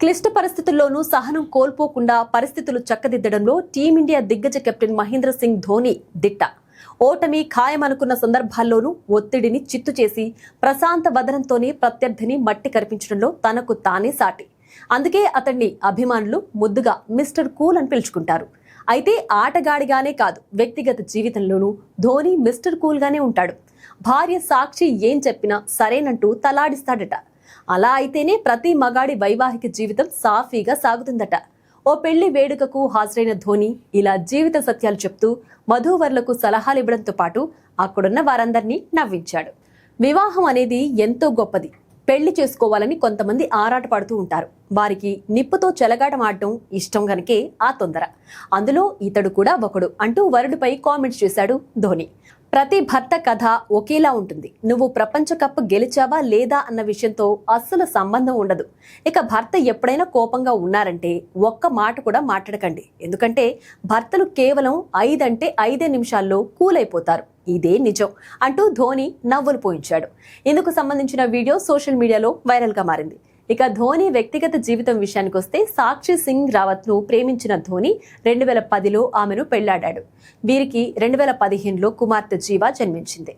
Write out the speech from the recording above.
క్లిష్ట పరిస్థితుల్లోనూ సహనం కోల్పోకుండా పరిస్థితులు చక్కదిద్దడంలో టీమిండియా దిగ్గజ కెప్టెన్ మహేంద్ర సింగ్ ధోని దిట్ట. ఓటమి ఖాయమనుకున్న సందర్భాల్లోనూ ఒత్తిడిని చిత్తు చేసి ప్రశాంత వదనంతోనే ప్రత్యర్థిని మట్టి కరిపించడంలో తనకు తానే సాటి. అందుకే అతన్ని అభిమానులు ముద్దుగా మిస్టర్ కూల్ అని పిలుచుకుంటారు. అయితే ఆటగాడిగానే కాదు, వ్యక్తిగత జీవితంలోనూ ధోని మిస్టర్ కూల్ గానే ఉంటాడు. భార్య సాక్షి ఏం చెప్పినా సరేనంటూ తలాడిస్తాడట. అలా అయితేనే ప్రతి మగాడి వైవాహిక జీవితం సాఫీగా సాగుతుందట. ఓ పెళ్లి వేడుకకు హాజరైన ధోని ఇలా జీవిత సత్యాలు చెప్తూ వధూవరులకు సలహాలు ఇవ్వడంతో పాటు అక్కడున్న వారందరినీ నవ్వించాడు. వివాహం అనేది ఎంతో గొప్పది. పెళ్లి చేసుకోవాలని కొంతమంది ఆరాటపడుతూ ఉంటారు. వారికి నిప్పుతో చెలగాటమాడటం ఇష్టం గనకే ఆ తొందర. అందులో ఇతడు కూడా ఒకడు అంటూ వరుడిపై కామెంట్స్ చేశాడు ధోని. ప్రతి భర్త కథ ఒకేలా ఉంటుంది. నువ్వు ప్రపంచ కప్ గెలిచావా లేదా అన్న విషయంతో అస్సలు సంబంధం ఉండదు. ఇక భర్త ఎప్పుడైనా కోపంగా ఉన్నారంటే ఒక్క మాట కూడా మాట్లాడకండి. ఎందుకంటే భర్తలు కేవలం 5 అంటే 5 నిమిషాల్లో కూల్ అయిపోతారు. ఇదే నిజం అంటూ ధోని నవ్వులు పోయించాడు. ఇందుకు సంబంధించిన వీడియో సోషల్ మీడియాలో వైరల్ గా మారింది. ఇక ధోని వ్యక్తిగత జీవితం విషయానికి వస్తే సాక్షి సింగ్ రావత్ ను ప్రేమించిన ధోని 2010లో ఆమెను పెళ్లాడాడు. వీరికి 2015లో కుమార్తె జీవా జన్మించింది.